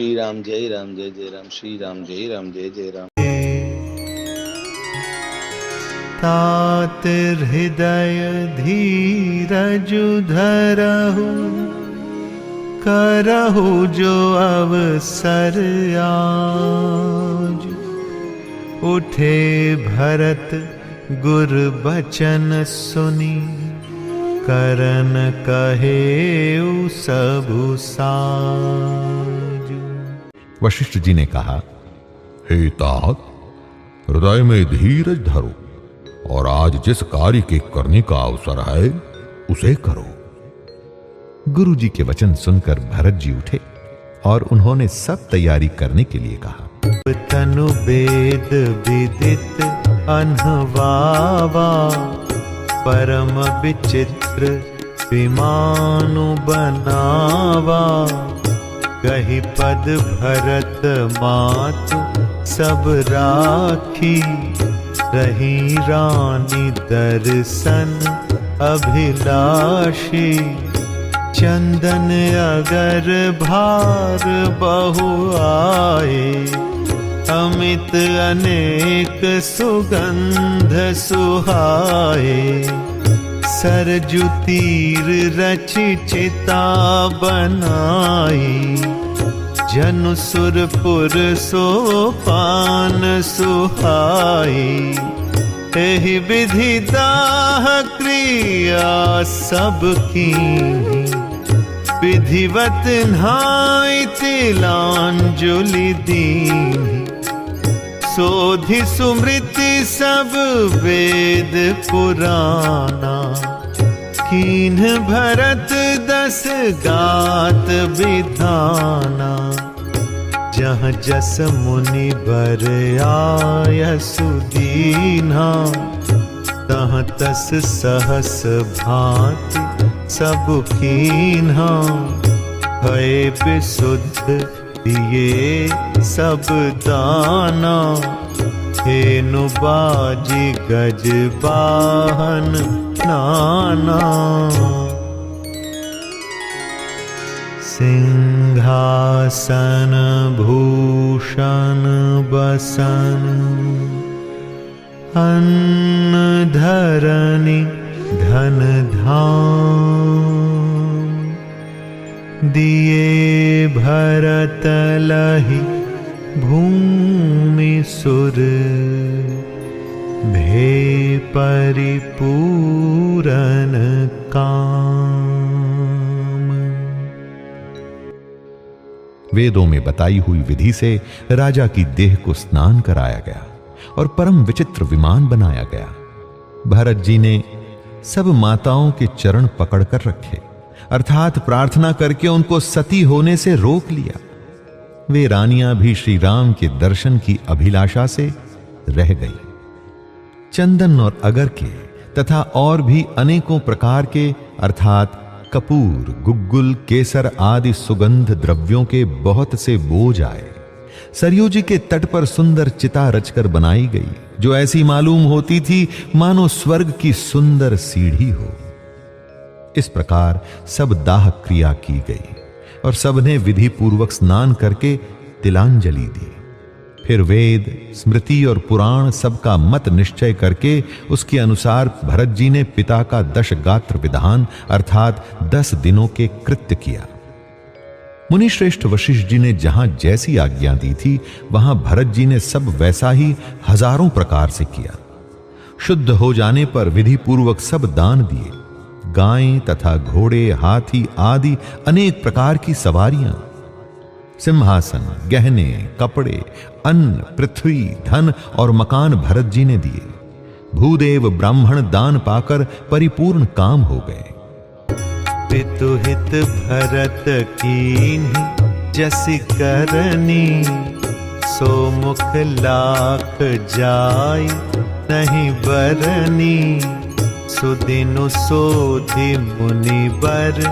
श्री राम जय राम श्री राम जय जय राम। तात हृदय धीरज धरहु, करहु जो अवसर आज। उठे भरत गुर बचन सुनी, करन कहेउ सबु साज। वशिष्ठ जी ने कहा, हे तात, हृदय में धीरज धरो और आज जिस कार्य के करने का अवसर है उसे करो। गुरु जी के वचन सुनकर भरत जी उठे और उन्होंने सब तैयारी करने के लिए कहा। तनु वेद विदित अनहवावा, परम विचित्र विमानु बनावा। कही पद भरत मातु सब राखी, रही रानी दर्शन अभिलाषी। चंदन अगर भार बहु आए, अमित अनेक सुगंध सुहाए। सरजु तीर रचि चिता बनाई, जनु सुरपुर सोपान सुहाई। एहि विधि दाह क्रिया सबकी, विधिवत नाई तिलांजलि दीनी। सोधि सुमृति सब वेद पुराना, कीन्ह भरत दस गात विधाना। जहाँ जस मुनि बर आयसु दीन्हा, तहाँ तस सहस भांति सब कीन्हा। भय विशुद्ध दिए सब दाना, हेनु बाजी गज बाहन नाना। सिंहासन भूषण बसन, अन्न धरनी धन धाम। दिए भरत लहि भूमि सुर, भे परिपूरन काम। वेदों में बताई हुई विधि से राजा की देह को स्नान कराया गया और परम विचित्र विमान बनाया गया। भरत जी ने सब माताओं के चरण पकड़कर रखे, अर्थात प्रार्थना करके उनको सती होने से रोक लिया। वे रानियां भी श्री राम के दर्शन की अभिलाषा से रह गई। चंदन और अगर के तथा और भी अनेकों प्रकार के अर्थात कपूर, गुग्गुल, केसर आदि सुगंध द्रव्यों के बहुत से बोझ आए। सरयू जी के तट पर सुंदर चिता रचकर बनाई गई, जो ऐसी मालूम होती थी मानो स्वर्ग की सुंदर सीढ़ी हो। इस प्रकार सब दाह क्रिया की गई और सबने विधि पूर्वक स्नान करके तिलांजलि दी। फिर वेद, स्मृति और पुराण सबका मत निश्चय करके उसके अनुसार भरत जी ने पिता का 10 गात्र विधान अर्थात 10 दिनों के कृत्य किया। मुनि श्रेष्ठ वशिष्ठ जी ने जहां जैसी आज्ञा दी थी, वहां भरत जी ने सब वैसा ही हजारों प्रकार से किया। शुद्ध हो जाने पर विधि पूर्वक सब दान दिए। गायें तथा घोड़े, हाथी आदि अनेक प्रकार की सवारियां, सिंहासन, गहने, कपड़े, अन्न, पृथ्वी, धन और मकान भरत जी ने दिए। भूदेव ब्राह्मण दान पाकर परिपूर्ण काम हो गए। पितुहित भरत कीन्ही जसि करनी, सो मुख लाख जाय नहीं बरनी। सुदिनु सोधि मुनि बर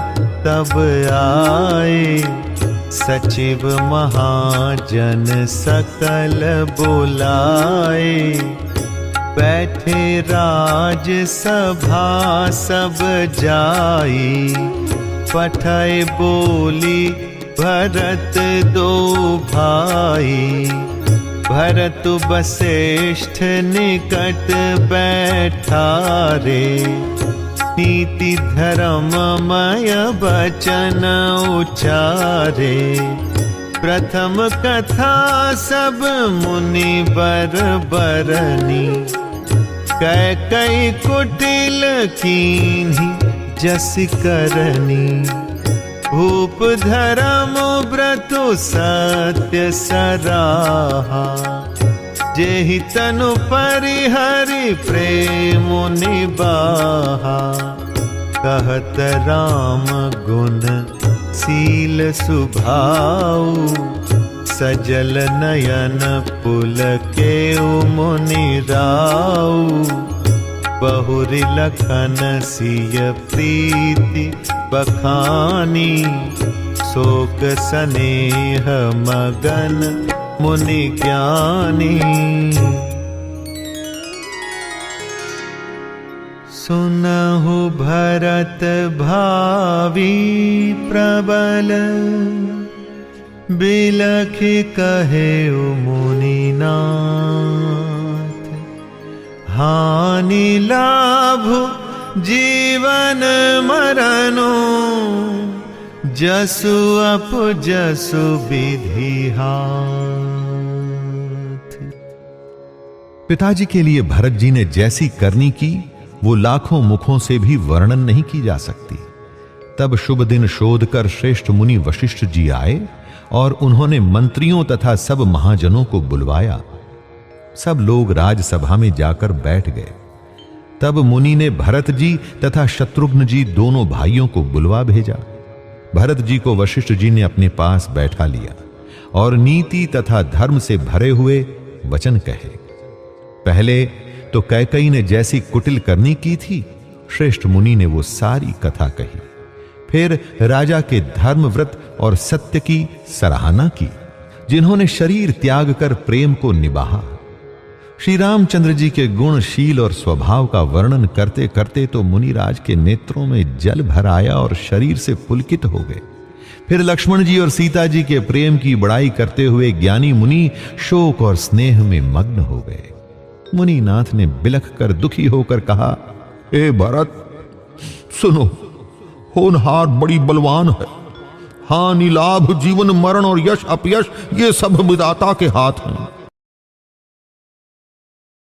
तब आए, सचिव महाजन सकल बुलाए। बैठे राज सभा सब जाई, पठय बोली भरत दो भाई, भरत वशिष्ठ निकट बैठारे, नीति धर्ममय वचन उचारे, प्रथम कथा सब मुनि बर बरनी, कैकई कुटिल कीन्ही जस करनी, भूप धर्म व्रत सत्य सराहा, जेहि तनु परिहरि प्रेम निबाहा, कहत राम गुण शील सुभाऊ, सजल नयन पुलकेउ मुनि राऊ, बहुरि लखन सिय प्रीति बखानी, शोक सनेह मगन मुनि ज्ञानी। सुनहु भरत भावी प्रबल, बिलखि कहेउ मुनिनाथ, हानि लाभ जीवन मरनो, जसु अप जसु विधि हाथ। पिताजी के लिए भरत जी ने जैसी करनी की वो लाखों मुखों से भी वर्णन नहीं की जा सकती। तब शुभ दिन शोध कर श्रेष्ठ मुनि वशिष्ठ जी आए और उन्होंने मंत्रियों तथा सब महाजनों को बुलवाया। सब लोग राजसभा में जाकर बैठ गए। तब मुनि ने भरत जी तथा शत्रुघ्न जी दोनों भाइयों को बुलवा भेजा। भरत जी को वशिष्ठ जी ने अपने पास बैठा लिया और नीति तथा धर्म से भरे हुए वचन कहे। पहले तो कैकई ने जैसी कुटिल करनी की थी, श्रेष्ठ मुनि ने वो सारी कथा कही। फिर राजा के धर्म व्रत और सत्य की सराहना की, जिन्होंने शरीर त्याग कर प्रेम को निभाा। श्री रामचंद्र जी के गुण, शील और स्वभाव का वर्णन करते करते तो मुनिराज के नेत्रों में जल भर आया और शरीर से पुलकित हो गए। फिर लक्ष्मण जी और सीता जी के प्रेम की बड़ाई करते हुए ज्ञानी मुनि शोक और स्नेह में मग्न हो गए। मुनिनाथ ने बिलख कर दुखी होकर कहा, ए भरत सुनो, होनहार बड़ी बलवान है। हानि लाभ जीवन मरण और यश अपयश ये सब विधाता के हाथ हैं।